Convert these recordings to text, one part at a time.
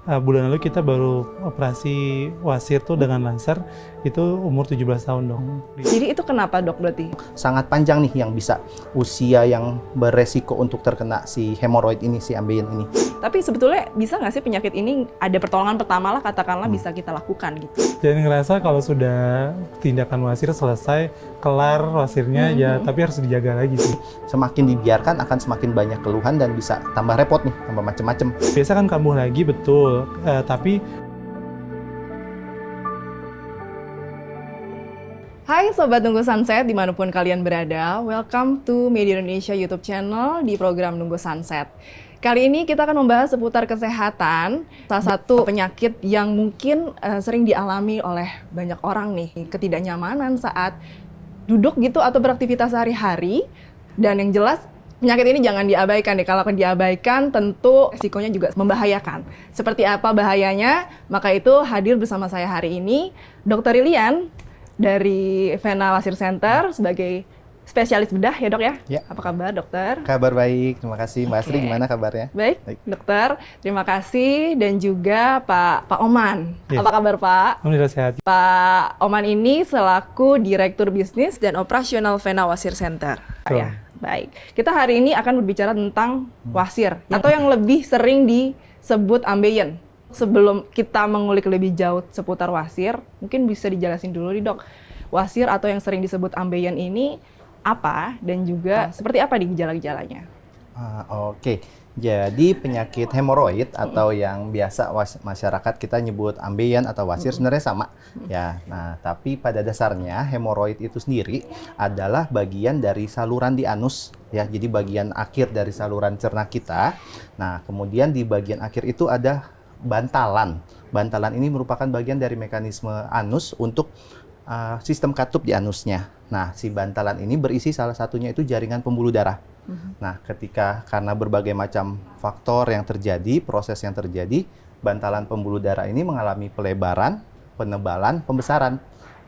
bulan lalu kita baru operasi wasir tuh dengan laser, itu umur 17 tahun dong. Jadi itu kenapa dok berarti? Sangat panjang nih yang bisa usia yang beresiko untuk terkena si hemoroid ini, si ambeien ini. Tapi sebetulnya bisa nggak sih penyakit ini ada pertolongan pertama lah katakanlah bisa kita lakukan gitu? Jadi ngerasa kalau sudah tindakan wasir selesai, kelar wasirnya ya, tapi harus dijaga lagi sih. Semakin dibiarkan akan semakin banyak keluhan dan bisa tambah repot nih, tambah macem-macem. Biasa kan kambuh lagi betul, tapi Hai Sobat Nunggu Sunset dimanapun kalian berada, welcome to Media Indonesia YouTube channel di program Nunggu Sunset. Kali ini kita akan membahas seputar kesehatan, salah satu penyakit yang mungkin sering dialami oleh banyak orang nih, ketidaknyamanan saat duduk gitu atau beraktivitas sehari-hari, dan yang jelas penyakit ini jangan diabaikan deh, kalau diabaikan tentu resikonya juga membahayakan. Seperti apa bahayanya? Maka itu hadir bersama saya hari ini Dr. Lilian dari Vena Wasir Center sebagai spesialis bedah ya dok ya? Ya. Apa kabar dokter? Kabar baik, terima kasih. Mbak Astri, Oke. gimana kabarnya? Baik, dokter. Terima kasih dan juga Pak Oman. Yes. Apa kabar Pak? alhamdulillah sehat. Pak Oman ini selaku Direktur Bisnis dan Operasional Vena Wasir Center. Betul. Ya, baik. Kita hari ini akan berbicara tentang wasir atau yang lebih sering disebut ambeien. Sebelum kita mengulik lebih jauh seputar wasir, mungkin bisa dijelasin dulu nih dok, wasir atau yang sering disebut ambeien ini apa dan juga seperti apa di gejala-gejalanya? Oke, jadi penyakit hemoroid atau yang biasa masyarakat kita nyebut ambeien atau wasir sebenarnya sama. Ya, nah tapi pada dasarnya hemoroid itu sendiri adalah bagian dari saluran di anus, ya. Jadi bagian akhir dari saluran cerna kita. Nah, kemudian di bagian akhir itu ada bantalan. Bantalan ini merupakan bagian dari mekanisme anus untuk sistem katup di anusnya. Nah, si bantalan ini berisi salah satunya itu jaringan pembuluh darah. Nah, karena berbagai macam faktor yang terjadi, proses yang terjadi, bantalan pembuluh darah ini mengalami pelebaran, penebalan, pembesaran,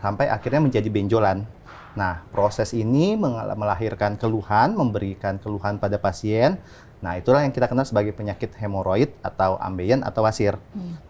sampai akhirnya menjadi benjolan. Nah, proses ini melahirkan keluhan, memberikan keluhan pada pasien. Nah, itulah yang kita kenal sebagai penyakit hemoroid atau ambeien atau wasir.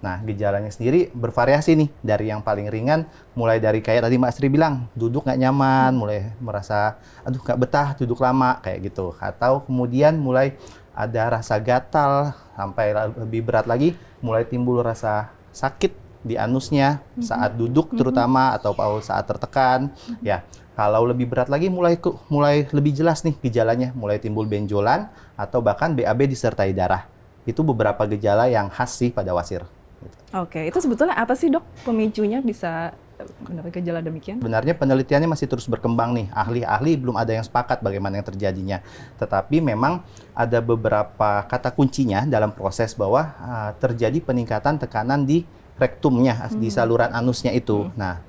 Nah, gejalanya sendiri bervariasi nih, dari yang paling ringan, mulai dari kayak tadi Mbak Astri bilang, duduk nggak nyaman, mulai merasa, aduh nggak betah, duduk lama, kayak gitu. Atau kemudian mulai ada rasa gatal, sampai lebih berat lagi, mulai timbul rasa sakit di anusnya saat duduk terutama, atau saat tertekan, ya. Kalau lebih berat lagi, mulai lebih jelas nih gejalanya, mulai timbul benjolan atau bahkan BAB disertai darah. Itu beberapa gejala yang khas sih pada wasir. Oke, itu sebetulnya apa sih dok pemicunya bisa mendapat gejala demikian? Sebenarnya penelitiannya masih terus berkembang nih. Ahli-ahli belum ada yang sepakat bagaimana yang terjadinya. Tetapi memang ada beberapa kata kuncinya dalam proses bahwa terjadi peningkatan tekanan di rektumnya, di saluran anusnya itu. Nah,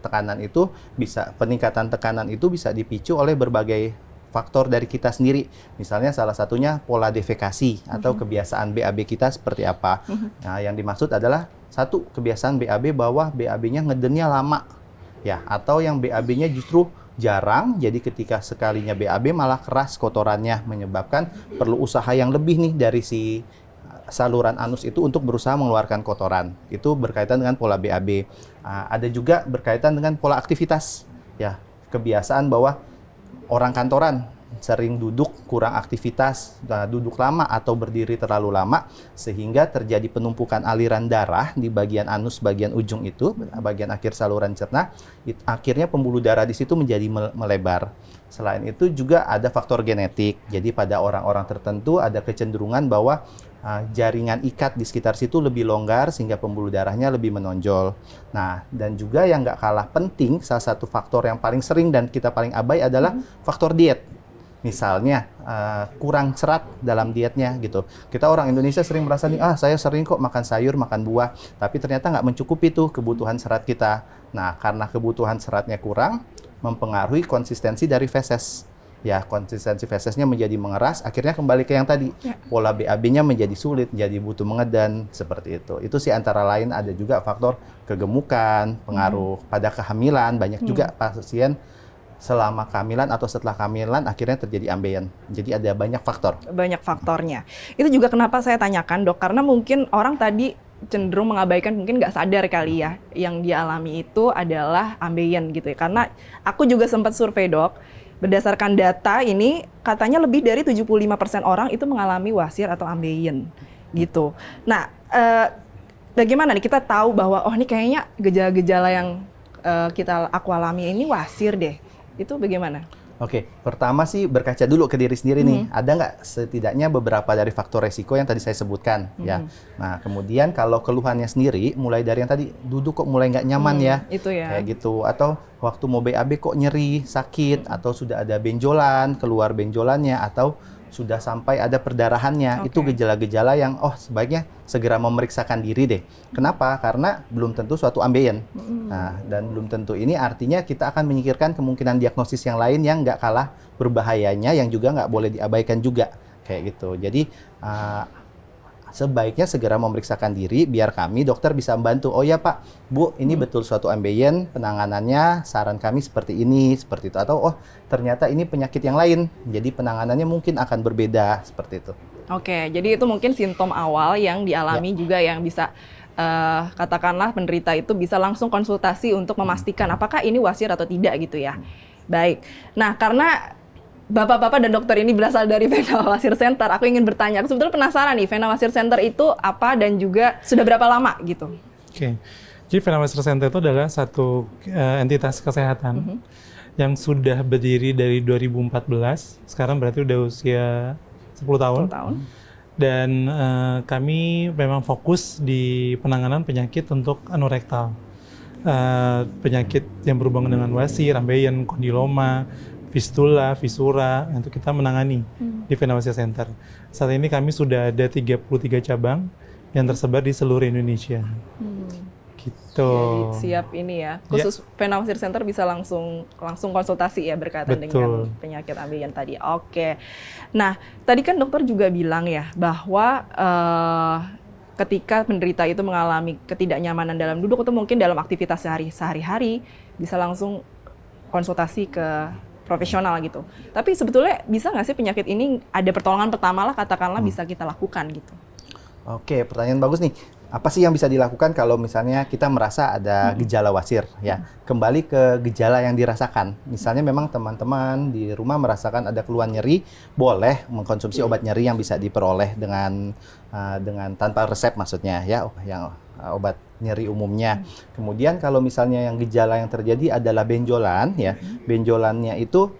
peningkatan tekanan itu bisa dipicu oleh berbagai faktor dari kita sendiri. Misalnya salah satunya pola defekasi atau kebiasaan BAB kita seperti apa. Nah, yang dimaksud adalah satu, kebiasaan BAB bahwa BAB-nya ngedennya lama. Ya, atau yang BAB-nya justru jarang, jadi ketika sekalinya BAB malah keras kotorannya, menyebabkan perlu usaha yang lebih nih dari si saluran anus itu untuk berusaha mengeluarkan kotoran. Itu berkaitan dengan pola BAB. Ada juga berkaitan dengan pola aktivitas. Ya, kebiasaan bahwa orang kantoran sering duduk, kurang aktivitas, duduk lama atau berdiri terlalu lama, sehingga terjadi penumpukan aliran darah di bagian anus, bagian ujung itu, bagian akhir saluran cerna. Akhirnya pembuluh darah di situ menjadi melebar. Selain itu juga ada faktor genetik. Jadi pada orang-orang tertentu ada kecenderungan bahwa jaringan ikat di sekitar situ lebih longgar sehingga pembuluh darahnya lebih menonjol. Nah, dan juga yang nggak kalah penting, salah satu faktor yang paling sering dan kita paling abai adalah faktor diet. Misalnya kurang serat dalam dietnya gitu. Kita orang Indonesia sering merasa nih, saya sering kok makan sayur, makan buah, tapi ternyata nggak mencukupi tuh kebutuhan serat kita. Nah, karena kebutuhan seratnya kurang, mempengaruhi konsistensi dari feses. Ya, konsistensi fesesnya menjadi mengeras, akhirnya kembali ke yang tadi. Pola BAB-nya menjadi sulit, jadi butuh mengedan, seperti itu. Itu sih antara lain ada juga faktor kegemukan, pengaruh pada kehamilan, banyak juga pasien selama kehamilan atau setelah kehamilan akhirnya terjadi ambeien. Jadi ada banyak faktor. Banyak faktornya. Itu juga kenapa saya tanyakan dok, karena mungkin orang tadi cenderung mengabaikan, mungkin nggak sadar kali ya, yang dia alami itu adalah ambeien gitu ya. Karena aku juga sempat survei dok, berdasarkan data ini katanya lebih dari 75% orang itu mengalami wasir atau ambeien gitu. Nah, bagaimana nih kita tahu bahwa oh ini kayaknya gejala-gejala yang aku alami ini wasir deh, itu bagaimana? Oke, pertama sih berkaca dulu ke diri sendiri nih. Ada nggak setidaknya beberapa dari faktor resiko yang tadi saya sebutkan ya. Nah, kemudian kalau keluhannya sendiri, mulai dari yang tadi duduk kok mulai nggak nyaman ya, itu ya. kayak gitu. Atau waktu mau BAB kok nyeri, sakit, atau sudah ada benjolan, keluar benjolannya, atau sudah sampai ada perdarahannya. Itu gejala-gejala yang sebaiknya segera memeriksakan diri deh. Kenapa? Karena belum tentu suatu ambeien. Nah, dan belum tentu ini artinya kita akan menyingkirkan kemungkinan diagnosis yang lain yang nggak kalah berbahayanya, yang juga nggak boleh diabaikan juga. Kayak gitu. Jadi, sebaiknya segera memeriksakan diri biar kami dokter bisa membantu. Oh ya Pak, Bu, ini betul suatu ambeien, penanganannya saran kami seperti ini, seperti itu. Atau ternyata ini penyakit yang lain, jadi penanganannya mungkin akan berbeda, seperti itu. Oke, jadi itu mungkin simptom awal yang dialami juga yang bisa katakanlah penderita itu bisa langsung konsultasi untuk memastikan apakah ini wasir atau tidak gitu ya. Baik, nah karena Bapak-bapak dan dokter ini berasal dari Vena Wasir Center, aku ingin bertanya, aku sebetulnya penasaran nih, Vena Wasir Center itu apa dan juga sudah berapa lama gitu? Oke, jadi Vena Wasir Center itu adalah satu entitas kesehatan yang sudah berdiri dari 2014, sekarang berarti udah usia 10 tahun. 10 tahun. Dan kami memang fokus di penanganan penyakit untuk anorektal. Penyakit yang berhubungan dengan wasir, ambeien, kondiloma, fistula, fisura, itu kita menangani di Vena Wasir Center. Saat ini kami sudah ada 33 cabang yang tersebar di seluruh Indonesia. Gitu. Jadi siap ini ya, khusus Vena Wasir Center bisa langsung konsultasi ya berkaitan dengan penyakit ambeien tadi. Oke. Nah, tadi kan dokter juga bilang ya bahwa ketika penderita itu mengalami ketidaknyamanan dalam duduk atau mungkin dalam aktivitas sehari-hari bisa langsung konsultasi ke profesional gitu. Tapi sebetulnya bisa nggak sih penyakit ini ada pertolongan pertama lah katakanlah bisa kita lakukan gitu? Oke, pertanyaan bagus nih. Apa sih yang bisa dilakukan kalau misalnya kita merasa ada gejala wasir ya? Kembali ke gejala yang dirasakan. Misalnya memang teman-teman di rumah merasakan ada keluhan nyeri, boleh mengkonsumsi obat nyeri yang bisa diperoleh dengan tanpa resep maksudnya ya, yang obat nyeri umumnya. Kemudian kalau misalnya yang gejala yang terjadi adalah benjolan ya, benjolannya itu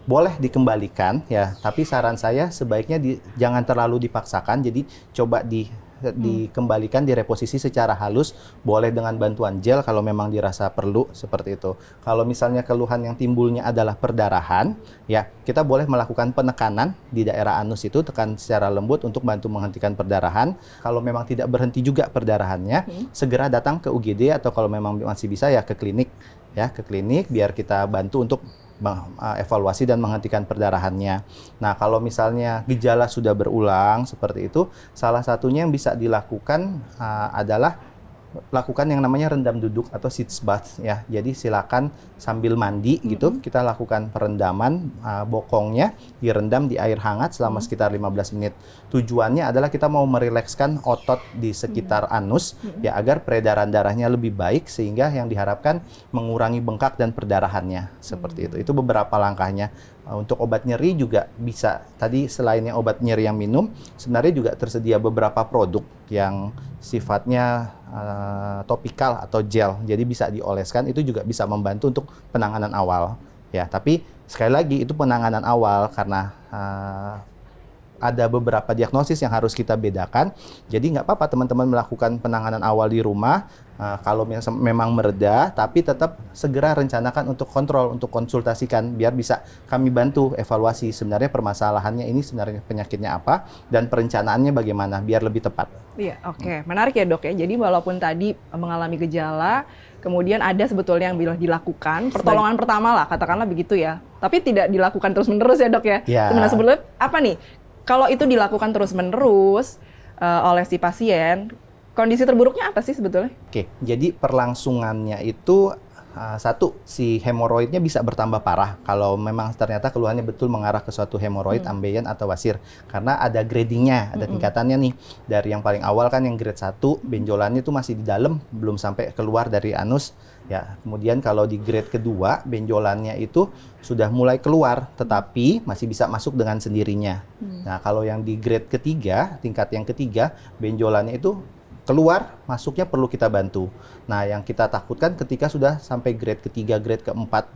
boleh dikembalikan ya, tapi saran saya sebaiknya jangan terlalu dipaksakan, jadi coba dikembalikan, direposisi secara halus, boleh dengan bantuan gel kalau memang dirasa perlu, seperti itu. Kalau misalnya keluhan yang timbulnya adalah perdarahan, ya kita boleh melakukan penekanan di daerah anus itu, tekan secara lembut untuk bantu menghentikan perdarahan. Kalau memang tidak berhenti juga perdarahannya, segera datang ke UGD atau kalau memang masih bisa ya ke klinik biar kita bantu untuk evaluasi dan menghentikan perdarahannya. Nah, kalau misalnya gejala sudah berulang seperti itu, salah satunya yang bisa dilakukan adalah lakukan yang namanya rendam duduk atau sitz bath ya. Jadi silakan sambil mandi gitu, kita lakukan perendaman bokongnya direndam di air hangat selama sekitar 15 menit. Tujuannya adalah kita mau merilekskan otot di sekitar anus ya agar peredaran darahnya lebih baik sehingga yang diharapkan mengurangi bengkak dan perdarahannya seperti itu. Itu beberapa langkahnya. Untuk obat nyeri juga bisa, tadi selain yang obat nyeri yang minum, sebenarnya juga tersedia beberapa produk yang sifatnya topikal atau gel, jadi bisa dioleskan, itu juga bisa membantu untuk penanganan awal. Ya, tapi sekali lagi itu penanganan awal karena ada beberapa diagnosis yang harus kita bedakan. Jadi nggak apa-apa teman-teman melakukan penanganan awal di rumah kalau memang mereda, tapi tetap segera rencanakan untuk kontrol, untuk konsultasikan biar bisa kami bantu evaluasi sebenarnya permasalahannya ini sebenarnya penyakitnya apa dan perencanaannya bagaimana biar lebih tepat. Iya, oke. Menarik ya dok ya. Jadi walaupun tadi mengalami gejala, kemudian ada sebetulnya yang dilakukan pertolongan pertama lah, katakanlah begitu ya. Tapi tidak dilakukan terus-menerus ya dok ya. Sebetulnya apa nih? Kalau itu dilakukan terus-menerus oleh si pasien, kondisi terburuknya apa sih sebetulnya? Oke, jadi perlangsungannya itu satu, si hemoroidnya bisa bertambah parah kalau memang ternyata keluhannya betul mengarah ke suatu hemoroid, ambeien atau wasir. Karena ada gradingnya, ada tingkatannya nih. Dari yang paling awal kan yang grade 1, benjolannya itu masih di dalam, belum sampai keluar dari anus. Ya, kemudian kalau di grade kedua, benjolannya itu sudah mulai keluar, tetapi masih bisa masuk dengan sendirinya. Nah, kalau yang di grade ketiga, tingkat yang ketiga, benjolannya itu keluar, masuknya perlu kita bantu. Nah, yang kita takutkan ketika sudah sampai grade ketiga, grade keempat,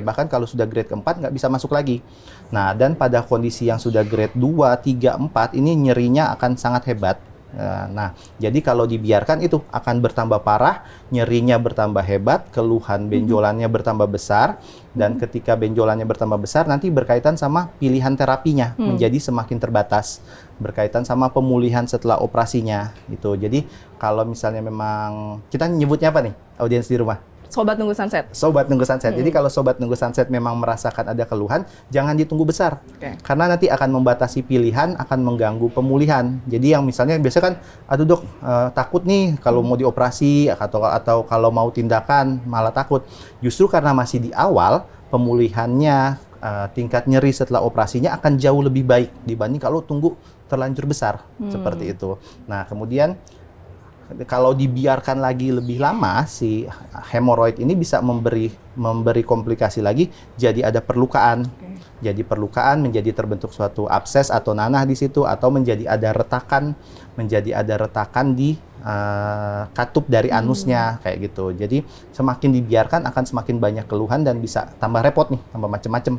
bahkan kalau sudah grade keempat nggak bisa masuk lagi. Nah, dan pada kondisi yang sudah grade 2, 3, 4, ini nyerinya akan sangat hebat. Nah, jadi kalau dibiarkan itu akan bertambah parah, nyerinya bertambah hebat, keluhan benjolannya bertambah besar, dan ketika benjolannya bertambah besar, nanti berkaitan sama pilihan terapinya menjadi semakin terbatas, berkaitan sama pemulihan setelah operasinya. Itu. Jadi kalau misalnya memang kita nyebutnya apa nih, audiens di rumah? Sobat Nunggu Sunset. Sobat Nunggu Sunset. Jadi kalau Sobat Nunggu Sunset memang merasakan ada keluhan, jangan ditunggu besar. Karena nanti akan membatasi pilihan, akan mengganggu pemulihan. Jadi yang misalnya biasa kan, aduh dok, takut nih kalau mau dioperasi, atau kalau mau tindakan, malah takut. Justru karena masih di awal, pemulihannya, tingkat nyeri setelah operasinya akan jauh lebih baik dibanding kalau tunggu terlanjur besar. Seperti itu. Nah, kemudian kalau dibiarkan lagi lebih lama, si hemoroid ini bisa memberi komplikasi lagi, jadi ada perlukaan. Jadi perlukaan menjadi terbentuk suatu abses atau nanah di situ, atau menjadi ada retakan di katup dari anusnya, kayak gitu. Jadi semakin dibiarkan akan semakin banyak keluhan dan bisa tambah repot nih, tambah macem-macem.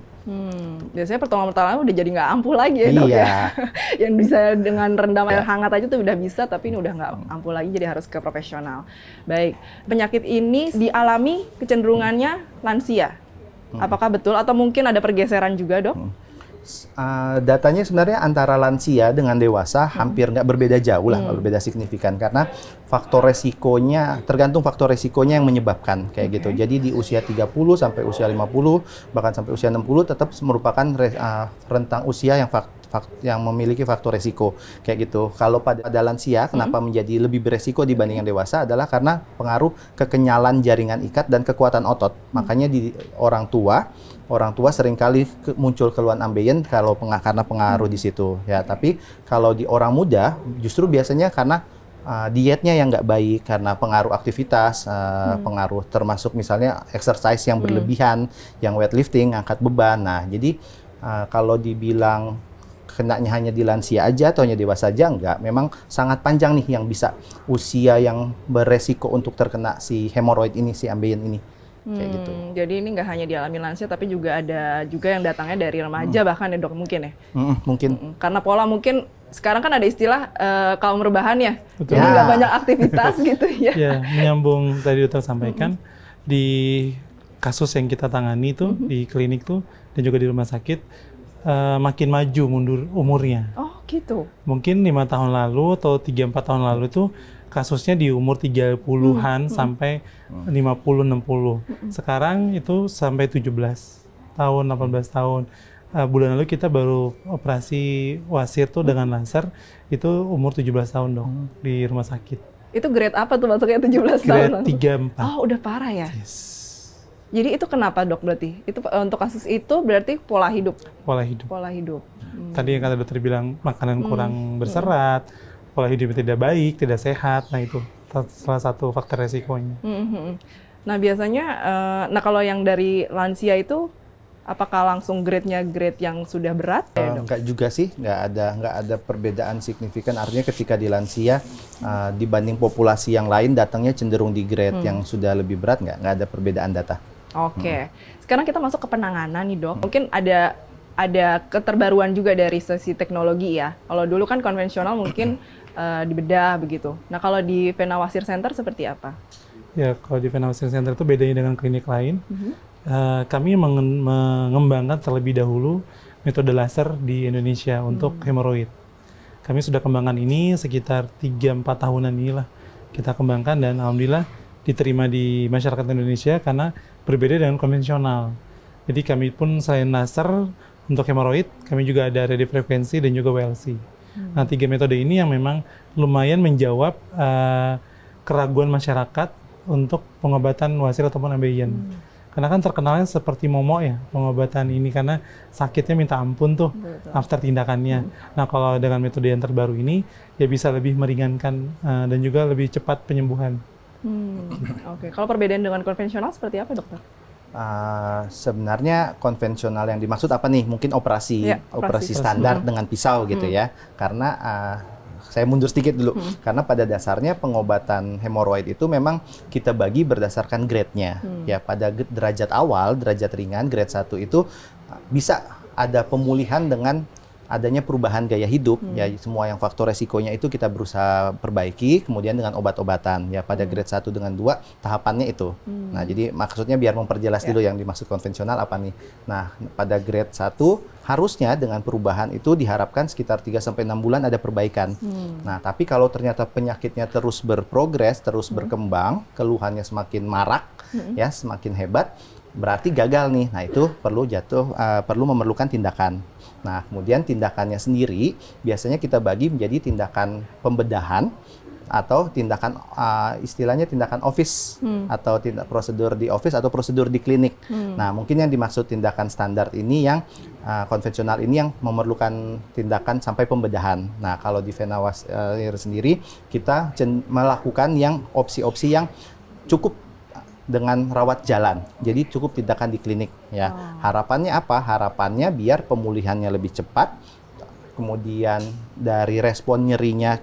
Biasanya pertolongan pertama udah jadi nggak ampuh lagi ya dok ya. Yang bisa dengan rendam air hangat aja tuh udah bisa, tapi ini udah nggak ampuh lagi, jadi harus ke profesional. Baik, penyakit ini dialami kecenderungannya lansia. Apakah betul atau mungkin ada pergeseran juga dok? Datanya sebenarnya antara lansia dengan dewasa hampir nggak berbeda jauh lah, nggak berbeda signifikan, karena faktor resikonya tergantung faktor resikonya yang menyebabkan kayak gitu. Jadi di usia 30 sampai usia 50 bahkan sampai usia 60 tetap merupakan rentang usia yang memiliki faktor resiko kayak gitu. Kalau pada lansia, kenapa menjadi lebih beresiko dibandingkan dewasa adalah karena pengaruh kekenyalan jaringan ikat dan kekuatan otot. Makanya di orang tua seringkali muncul keluhan ambeien karena pengaruh di situ ya. Tapi kalau di orang muda justru biasanya karena dietnya yang nggak baik, karena pengaruh aktivitas, pengaruh termasuk misalnya exercise yang berlebihan, yang weightlifting, angkat beban. Nah, jadi kalau dibilang kenanya hanya di lansia aja atau hanya dewasa aja, enggak. Memang sangat panjang nih yang bisa usia yang beresiko untuk terkena si hemoroid ini, si ambeien ini. Kayak gitu. Jadi ini nggak hanya dialami lansia, tapi juga ada yang datangnya dari remaja bahkan ya dok, mungkin ya? Mungkin. Karena pola mungkin sekarang kan ada istilah kaum rebahan ya, Betul. jadi nggak banyak aktivitas gitu ya. Ya, menyambung tadi dokter sampaikan, di kasus yang kita tangani itu di klinik tuh dan juga di rumah sakit, makin maju mundur umurnya. Oh gitu. Mungkin 5 tahun lalu atau 3-4 tahun lalu itu kasusnya di umur 30-an sampai 50-60. Sekarang itu sampai 17 tahun, 18 tahun. Bulan lalu kita baru operasi wasir tuh dengan laser, itu umur 17 tahun dong di rumah sakit. Itu grade apa tuh masuknya 17 tahun? Grade 3-4. Oh udah parah ya? Yes. Jadi itu kenapa dok berarti? Itu untuk kasus itu berarti pola hidup? Pola hidup. Pola hidup. Tadi yang kata dokter bilang makanan kurang berserat, pola hidup tidak baik, tidak sehat. Nah itu salah satu faktor resikonya. Nah biasanya, kalau yang dari lansia itu apakah langsung grade-nya grade yang sudah berat? Enggak juga sih, nggak ada perbedaan signifikan. Artinya ketika di lansia dibanding populasi yang lain datangnya cenderung di grade yang sudah lebih berat, nggak ada perbedaan data. Oke. Sekarang kita masuk ke penanganan nih dok. Mungkin ada keterbaruan juga dari sisi teknologi ya. Kalau dulu kan konvensional mungkin dibedah begitu. Nah kalau di Vena Wasir Center seperti apa? Ya kalau di Vena Wasir Center itu bedanya dengan klinik lain. Kami mengembangkan terlebih dahulu metode laser di Indonesia untuk hemoroid. Kami sudah kembangkan ini sekitar 3-4 tahunan inilah kita kembangkan, dan alhamdulillah diterima di masyarakat Indonesia karena berbeda dengan konvensional. Jadi kami pun selain laser untuk hemoroid, kami juga ada radiofrekuensi dan juga WLC. Nah 3 metode ini yang memang lumayan menjawab keraguan masyarakat untuk pengobatan wasir ataupun ambeien. Karena kan terkenalnya seperti momok ya pengobatan ini, karena sakitnya minta ampun tuh after tindakannya. Nah kalau dengan metode yang terbaru ini ya bisa lebih meringankan dan juga lebih cepat penyembuhan. Oke. Kalau perbedaan dengan konvensional seperti apa, dokter? Sebenarnya konvensional yang dimaksud apa nih? Mungkin operasi Ya, operasi standar dengan pisau gitu ya. Karena saya mundur sedikit dulu, karena pada dasarnya pengobatan hemoroid itu memang kita bagi berdasarkan grade-nya. Ya, pada derajat awal, derajat ringan, grade 1 itu bisa ada pemulihan dengan adanya perubahan gaya hidup, ya semua yang faktor resikonya itu kita berusaha perbaiki, kemudian dengan obat-obatan. Ya pada grade 1 dengan 2 tahapannya itu. Nah, jadi maksudnya biar memperjelas dulu yang dimaksud konvensional apa nih. Nah, pada grade 1 harusnya dengan perubahan itu diharapkan sekitar 3-6 bulan ada perbaikan. Nah, tapi kalau ternyata penyakitnya terus berprogres, terus berkembang, keluhannya semakin marak, ya semakin hebat, berarti gagal nih. Nah, itu perlu memerlukan tindakan. Nah, kemudian tindakannya sendiri biasanya kita bagi menjadi tindakan pembedahan atau tindakan istilahnya tindakan office atau prosedur di office atau prosedur di klinik. Nah, mungkin yang dimaksud tindakan standar ini yang konvensional ini yang memerlukan tindakan sampai pembedahan. Nah, kalau di vena wasir sendiri kita melakukan yang opsi-opsi yang cukup dengan rawat jalan. Jadi cukup tindakan di klinik ya. Harapannya apa? Harapannya biar pemulihannya lebih cepat. Kemudian dari respon nyerinya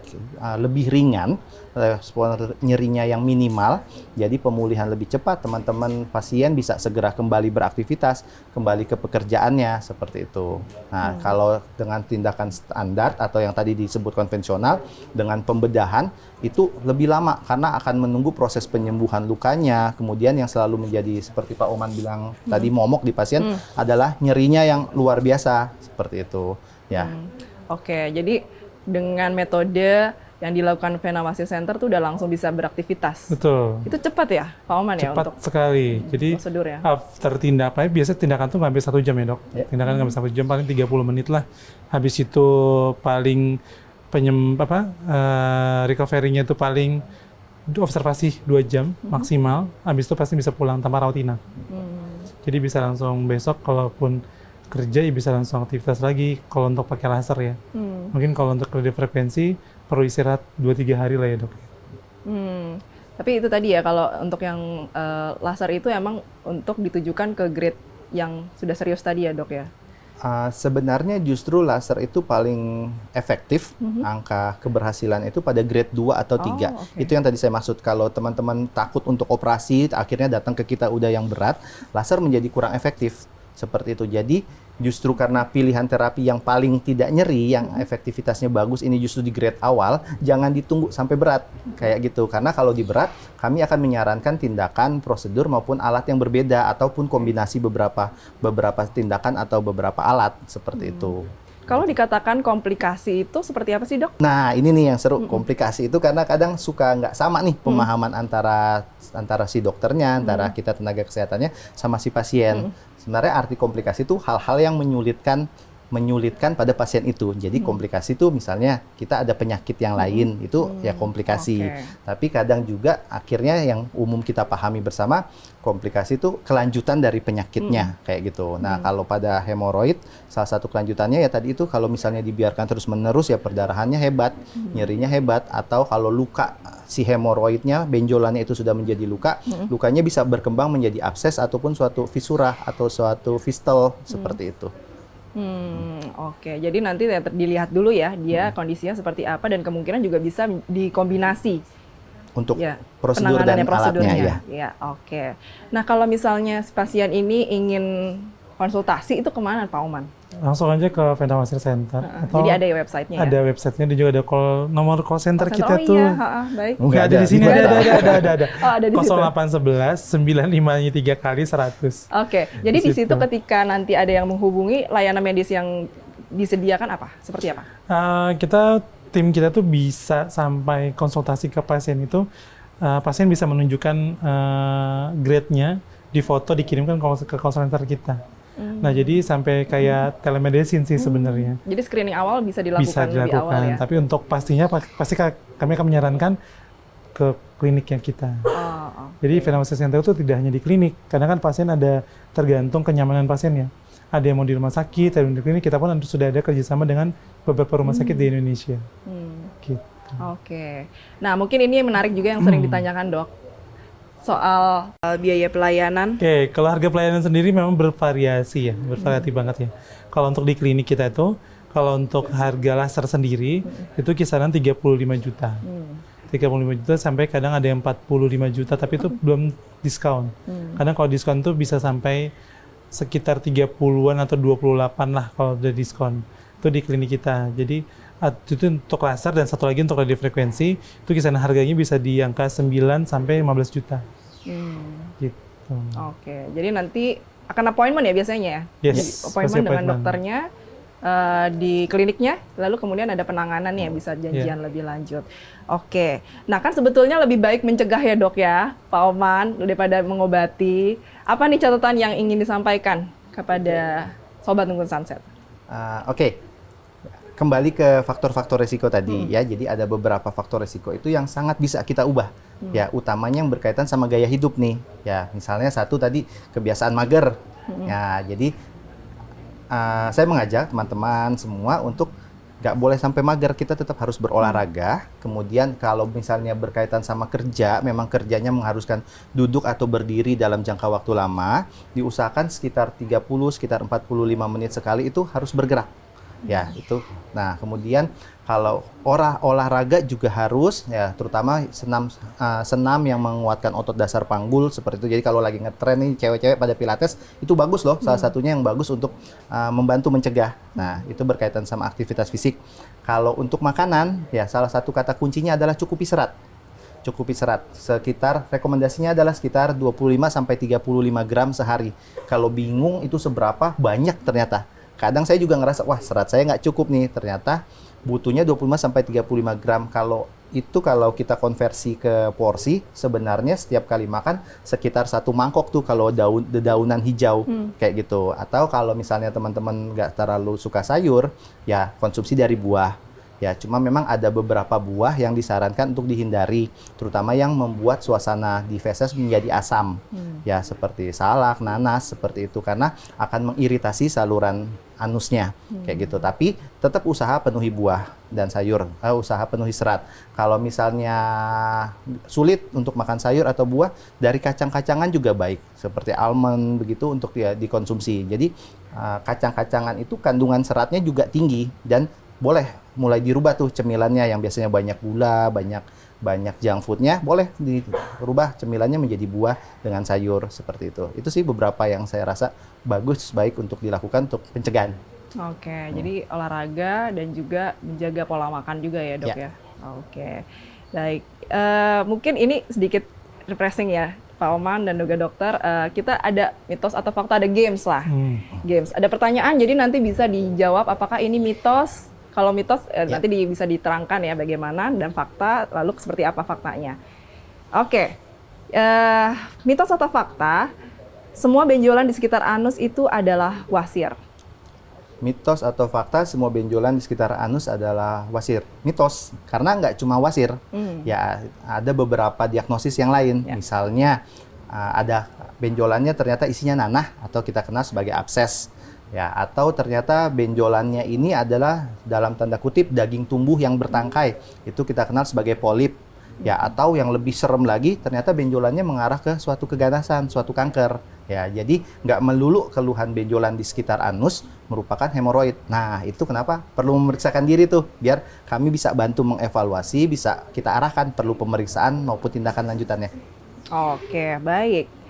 lebih ringan, respon nyerinya yang minimal, jadi pemulihan lebih cepat, teman-teman pasien bisa segera kembali beraktivitas, kembali ke pekerjaannya, seperti itu. Nah, kalau dengan tindakan standar atau yang tadi disebut konvensional, dengan pembedahan, itu lebih lama, karena akan menunggu proses penyembuhan lukanya, kemudian yang selalu menjadi, seperti Pak Oman bilang tadi, momok di pasien, adalah nyerinya yang luar biasa, seperti itu. Ya. Oke, jadi dengan metode yang dilakukan Vena Wasir Center tuh udah langsung bisa beraktivitas. Betul. Itu cepat ya, Pak Oman ya Cepat untuk sekali. Jadi prosedur ya? after tindakan, biasanya tindakan tuh nggak sampai 1 jam ya dok. Tindakan nggak sampai 1 jam, paling 30 menit lah. Habis itu paling recovery-nya itu paling observasi 2 jam maksimal. Habis itu pasti bisa pulang tanpa rawat inap. Jadi bisa langsung besok kalaupun kerja ya bisa langsung aktivitas lagi kalau untuk pakai laser ya. Mungkin kalau untuk radiofrekuensi perlu istirahat 2-3 hari lah ya dok. Tapi itu tadi ya, kalau untuk yang laser itu emang untuk ditujukan ke grade yang sudah serius tadi ya dok ya? Sebenarnya justru laser itu paling efektif, angka keberhasilan itu pada grade 2 atau 3. Itu yang tadi saya maksud, kalau teman-teman takut untuk operasi, akhirnya datang ke kita udah yang berat, laser menjadi kurang efektif. Seperti itu. Jadi justru karena pilihan terapi yang paling tidak nyeri, yang efektivitasnya bagus, ini justru di grade awal, jangan ditunggu sampai berat. Kayak gitu. Karena kalau di berat, kami akan menyarankan tindakan, prosedur maupun alat yang berbeda, ataupun kombinasi beberapa tindakan atau beberapa alat. Seperti itu. Kalau dikatakan komplikasi itu seperti apa sih dok? Nah, ini nih yang seru. Komplikasi itu karena kadang suka nggak sama nih pemahaman antara si dokternya, antara kita tenaga kesehatannya sama si pasien. Sebenarnya arti komplikasi itu hal-hal yang menyulitkan pada pasien itu. Jadi komplikasi itu misalnya kita ada penyakit yang lain, itu ya komplikasi. Tapi kadang juga akhirnya yang umum kita pahami bersama, komplikasi itu kelanjutan dari penyakitnya, kayak gitu. Nah, kalau pada hemoroid, salah satu kelanjutannya ya tadi itu, kalau misalnya dibiarkan terus-menerus ya perdarahannya hebat, nyerinya hebat, atau kalau luka si hemoroidnya, benjolannya itu sudah menjadi luka, lukanya bisa berkembang menjadi abses ataupun suatu fisura atau suatu fistel, seperti itu. Oke, jadi nanti dilihat dulu ya dia kondisinya seperti apa, dan kemungkinan juga bisa dikombinasi untuk ya, prosedur dan alatnya ya. Oke. Nah, kalau misalnya si pasien ini ingin konsultasi itu kemana Pak Oman? Langsung aja ke Vena Wasir Center. Atau jadi ada ya websitenya ya? Ada websitenya, dan juga ada nomor call center kita tuh. Baik. Nggak ada di sini, ada. Oh, ada di situ. 0811 953 kali 100. Oke, jadi di situ ketika nanti ada yang menghubungi, layanan medis yang disediakan apa? Seperti apa? Tim kita tuh bisa sampai konsultasi ke pasien itu, pasien bisa menunjukkan grade-nya, di foto dikirimkan ke call center kita. Nah, jadi sampai kayak telemedicine sih sebenarnya. Jadi screening awal bisa dilakukan lebih awal ya? Tapi untuk pastinya pasti kami akan menyarankan ke kliniknya kita. Jadi venous center itu tidak hanya di klinik, karena kan pasien ada tergantung kenyamanan pasiennya. Ada yang mau di rumah sakit, ada yang di klinik, kita pun sudah ada kerjasama dengan beberapa rumah sakit di Indonesia. Gitu. Oke. Nah, mungkin ini yang menarik juga yang sering ditanyakan, Dok. Soal biaya pelayanan. Oke, kalau harga pelayanan sendiri memang bervariasi ya, bervariatif banget ya. Kalau untuk di klinik kita itu, kalau untuk harga laser sendiri, itu kisaran 35 juta. 35 juta sampai kadang ada yang 45 juta, tapi itu belum diskon. Kadang kalau diskon tuh bisa sampai sekitar 30-an atau 28 lah kalau udah diskon. Itu di klinik kita. Jadi itu untuk laser, dan satu lagi untuk radiofrekuensi, itu kisaran harganya bisa di angka 9 sampai 15 juta. Gitu. Oke, jadi nanti akan appointment ya biasanya ya? Yes, Appointment dengan appointment. dokternya di kliniknya, lalu kemudian ada penanganan yang bisa janjian lebih lanjut. Oke, nah kan sebetulnya lebih baik mencegah ya dok ya, Pak Oman, daripada mengobati. Apa nih catatan yang ingin disampaikan kepada Sobat Nunggu Sunset? Oke. Kembali ke faktor-faktor resiko tadi ya. Jadi ada beberapa faktor resiko itu yang sangat bisa kita ubah. Ya, utamanya yang berkaitan sama gaya hidup nih. Ya, misalnya satu tadi kebiasaan mager. Ya, jadi saya mengajak teman-teman semua untuk nggak boleh sampai mager, kita tetap harus berolahraga. Kemudian kalau misalnya berkaitan sama kerja, memang kerjanya mengharuskan duduk atau berdiri dalam jangka waktu lama, diusahakan sekitar 45 menit sekali itu harus bergerak. Ya, itu. Nah, kemudian kalau olahraga juga harus, ya terutama senam yang menguatkan otot dasar panggul seperti itu. Jadi kalau lagi ngetren nih cewek-cewek pada pilates, itu bagus loh. Salah satunya yang bagus untuk membantu mencegah. Nah, itu berkaitan sama aktivitas fisik. Kalau untuk makanan, ya salah satu kata kuncinya adalah cukupi serat. Cukupi serat. Rekomendasinya adalah sekitar 25 sampai 35 gram sehari. Kalau bingung itu seberapa, banyak ternyata. Kadang saya juga ngerasa, wah serat saya nggak cukup nih. Ternyata butuhnya 25 sampai 35 gram. Kalau kita konversi ke porsi, sebenarnya setiap kali makan sekitar 1 mangkok tuh kalau dedaunan hijau kayak gitu. Atau kalau misalnya teman-teman nggak terlalu suka sayur, ya konsumsi dari buah. Ya, cuma memang ada beberapa buah yang disarankan untuk dihindari, terutama yang membuat suasana di feses menjadi asam. Ya, seperti salak, nanas, seperti itu, karena akan mengiritasi saluran anusnya, kayak gitu. Tapi tetap usaha penuhi buah dan sayur, usaha penuhi serat. Kalau misalnya sulit untuk makan sayur atau buah, dari kacang-kacangan juga baik, seperti almond begitu untuk dikonsumsi. Jadi kacang-kacangan itu kandungan seratnya juga tinggi, dan boleh mulai dirubah tuh cemilannya yang biasanya banyak gula, banyak junk foodnya, boleh dirubah cemilannya menjadi buah dengan sayur seperti itu. Itu sih beberapa yang saya rasa baik untuk dilakukan untuk pencegahan. Oke, jadi olahraga dan juga menjaga pola makan juga ya dok ya. Oke, baik. Mungkin ini sedikit refreshing ya, Pak Oman dan juga dokter. Kita ada mitos atau fakta, ada games lah. Games. Ada pertanyaan, jadi nanti bisa dijawab apakah ini mitos. Kalau mitos nanti bisa diterangkan ya bagaimana, dan fakta lalu seperti apa faktanya. Oke, mitos atau fakta, semua benjolan di sekitar anus itu adalah wasir. Mitos atau fakta, semua benjolan di sekitar anus adalah wasir. Mitos, karena nggak cuma wasir, ya ada beberapa diagnosis yang lain. Misalnya ada benjolannya ternyata isinya nanah atau kita kenal sebagai abses. Ya, atau ternyata benjolannya ini adalah dalam tanda kutip daging tumbuh yang bertangkai. Itu kita kenal sebagai polip. Ya, atau yang lebih serem lagi, ternyata benjolannya mengarah ke suatu keganasan, suatu kanker. Ya, jadi nggak melulu keluhan benjolan di sekitar anus merupakan hemoroid. Nah, itu kenapa perlu memeriksakan diri tuh, biar kami bisa bantu mengevaluasi, bisa kita arahkan perlu pemeriksaan maupun tindakan lanjutannya. Oke, baik.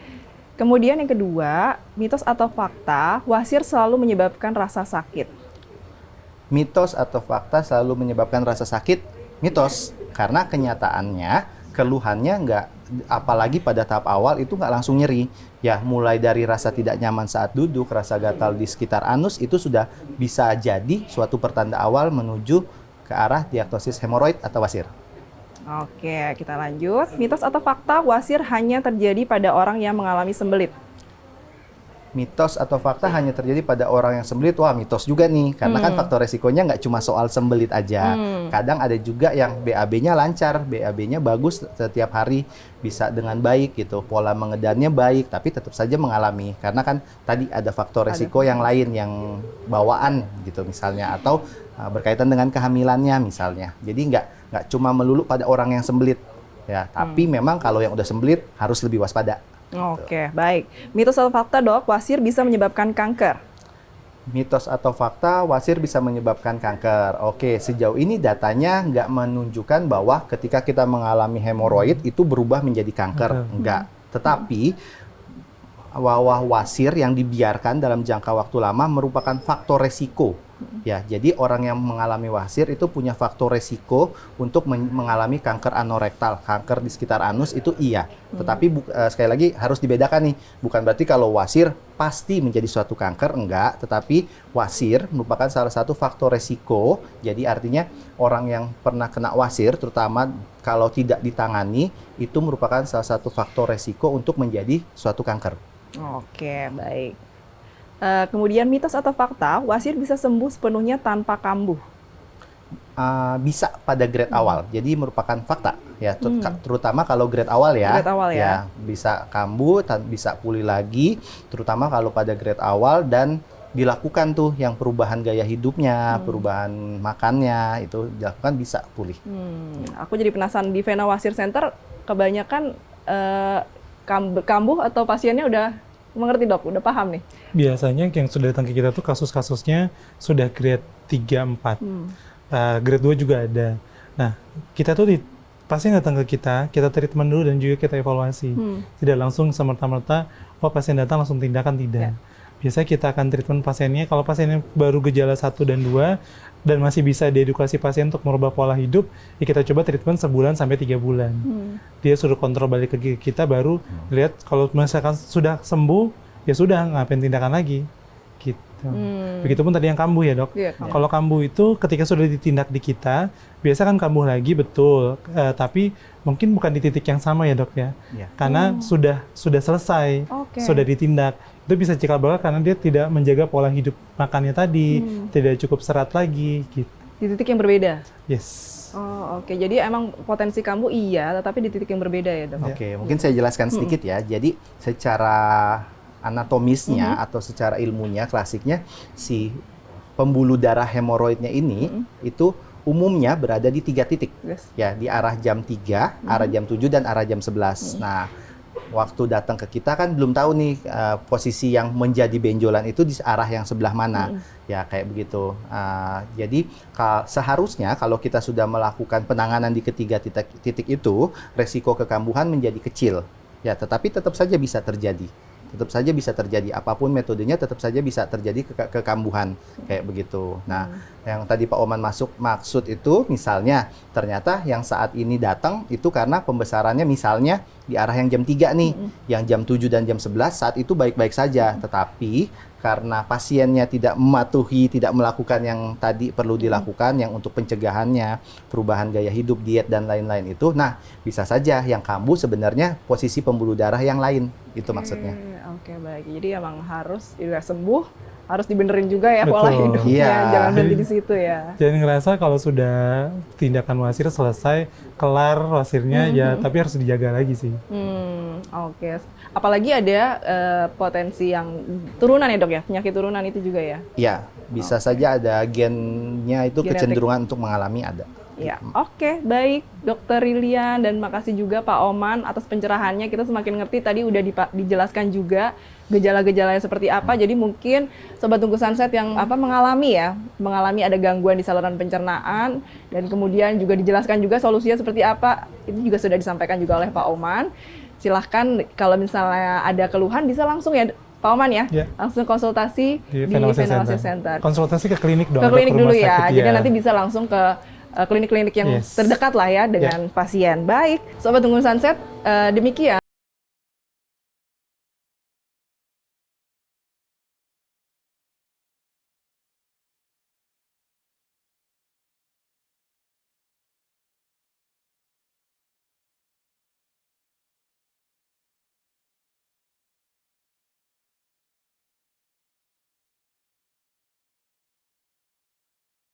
Kemudian yang kedua, mitos atau fakta, wasir selalu menyebabkan rasa sakit. Mitos atau fakta selalu menyebabkan rasa sakit? Mitos, karena kenyataannya keluhannya nggak, apalagi pada tahap awal itu nggak langsung nyeri. Ya, mulai dari rasa tidak nyaman saat duduk, rasa gatal di sekitar anus, itu sudah bisa jadi suatu pertanda awal menuju ke arah diagnosis hemoroid atau wasir. Oke, kita lanjut. Mitos atau fakta, wasir hanya terjadi pada orang yang mengalami sembelit. Mitos atau fakta hanya terjadi pada orang yang sembelit, wah mitos juga nih. Karena kan faktor resikonya nggak cuma soal sembelit aja. Kadang ada juga yang BAB-nya lancar, BAB-nya bagus setiap hari, bisa dengan baik gitu. Pola mengedarnya baik, tapi tetap saja mengalami. Karena kan tadi ada faktor resiko yang lain, yang bawaan gitu misalnya. Atau berkaitan dengan kehamilannya misalnya. Jadi nggak cuma melulu pada orang yang sembelit. Ya, tapi memang kalau yang udah sembelit harus lebih waspada. Oke, baik. Mitos atau fakta, Dok, wasir bisa menyebabkan kanker? Mitos atau fakta, wasir bisa menyebabkan kanker. Oke, sejauh ini datanya nggak menunjukkan bahwa ketika kita mengalami hemoroid itu berubah menjadi kanker. Enggak. Tetapi, wasir yang dibiarkan dalam jangka waktu lama merupakan faktor resiko. Ya, jadi orang yang mengalami wasir itu punya faktor resiko untuk mengalami kanker anorektal, kanker di sekitar anus itu iya. Tetapi sekali lagi harus dibedakan nih, bukan berarti kalau wasir pasti menjadi suatu kanker, enggak. Tetapi wasir merupakan salah satu faktor resiko. Jadi artinya orang yang pernah kena wasir, terutama kalau tidak ditangani, itu merupakan salah satu faktor resiko untuk menjadi suatu kanker. Oke, baik. Kemudian mitos atau fakta, wasir bisa sembuh sepenuhnya tanpa kambuh? Bisa pada grade awal, jadi merupakan fakta ya, terutama kalau grade awal ya. Grade awal ya. Bisa kambuh, bisa pulih lagi, terutama kalau pada grade awal dan dilakukan tuh yang perubahan gaya hidupnya, perubahan makannya itu dilakukan bisa pulih. Aku jadi penasaran, di Vena Wasir Center kebanyakan kambuh atau pasiennya udah mengerti, Dok, udah paham nih? Biasanya yang sudah datang ke kita tuh kasus-kasusnya sudah grade 3, 4. Grade 2 juga ada. Nah, kita tuh pasien datang ke kita treatment dulu dan juga kita evaluasi. Tidak langsung semerta-merta, pasien datang langsung tindakan, tidak. Biasanya kita akan treatment pasiennya, kalau pasiennya baru gejala 1 dan 2, dan masih bisa diedukasi pasien untuk merubah pola hidup, ya kita coba treatment sebulan sampai 3 bulan. Dia suruh kontrol balik ke kita, baru lihat kalau misalkan sudah sembuh, ya sudah, ngapain tindakan lagi. Gitu. Begitupun tadi yang kambuh ya, Dok. Kalau kambuh itu ketika sudah ditindak di kita, biasa kan kambuh lagi, betul. Tapi mungkin bukan di titik yang sama ya, Dok ya. Karena sudah selesai, sudah ditindak. Itu bisa cikal bakal karena dia tidak menjaga pola hidup makannya tadi, tidak cukup serat lagi, gitu. Di titik yang berbeda? Yes. Oh, oke. Jadi emang potensi kambuh iya, tetapi di titik yang berbeda ya, Dok? Oke, mungkin saya jelaskan sedikit ya. Jadi secara anatomisnya atau secara ilmunya, klasiknya, si pembuluh darah hemoroidnya ini itu umumnya berada di 3 titik. Ya, di arah jam 3, arah jam 7, dan arah jam 11. Nah, waktu datang ke kita kan belum tahu nih posisi yang menjadi benjolan itu di arah yang sebelah mana. Ya, kayak begitu. Jadi seharusnya kalau kita sudah melakukan penanganan di ketiga titik itu, resiko kekambuhan menjadi kecil. Ya, tetapi tetap saja bisa terjadi. Tetap saja bisa terjadi, apapun metodenya tetap saja bisa terjadi kekambuhan, kayak begitu. Nah, yang tadi Pak Oman maksud itu misalnya ternyata yang saat ini datang itu karena pembesarannya misalnya di arah yang jam 3 nih, yang jam 7 dan jam 11 saat itu baik-baik saja, tetapi karena pasiennya tidak mematuhi, tidak melakukan yang tadi perlu dilakukan, yang untuk pencegahannya, perubahan gaya hidup, diet, dan lain-lain itu, nah bisa saja yang kambuh sebenarnya posisi pembuluh darah yang lain, itu maksudnya. Oke, baik. Jadi emang harus udah sembuh, harus dibenerin juga ya pola hidupnya, jangan berhenti di situ ya. Jangan ngerasa kalau sudah tindakan wasir selesai, kelar wasirnya, ya tapi harus dijaga lagi sih. Oke. Apalagi ada potensi yang turunan ya, Dok ya, penyakit turunan itu juga ya? Iya, bisa saja ada gennya itu Genetik. Kecenderungan untuk mengalami ada. Ya, oke, baik, Dokter Rilian, dan makasih juga Pak Oman atas pencerahannya. Kita semakin ngerti tadi udah dijelaskan juga gejala-gejalanya seperti apa. Jadi mungkin Sobat Tunggu Sunset yang mengalami ada gangguan di saluran pencernaan, dan kemudian juga dijelaskan juga solusinya seperti apa. Itu juga sudah disampaikan juga oleh Pak Oman. Silahkan kalau misalnya ada keluhan bisa langsung ya, Pak Oman ya, langsung konsultasi di Vena Wasir Center. Konsultasi ke klinik dong. Ke klinik dulu ya, jadi nanti bisa langsung ke klinik-klinik yang terdekat lah ya dengan pasien. Baik, Sobat Tunggu Sunset, demikian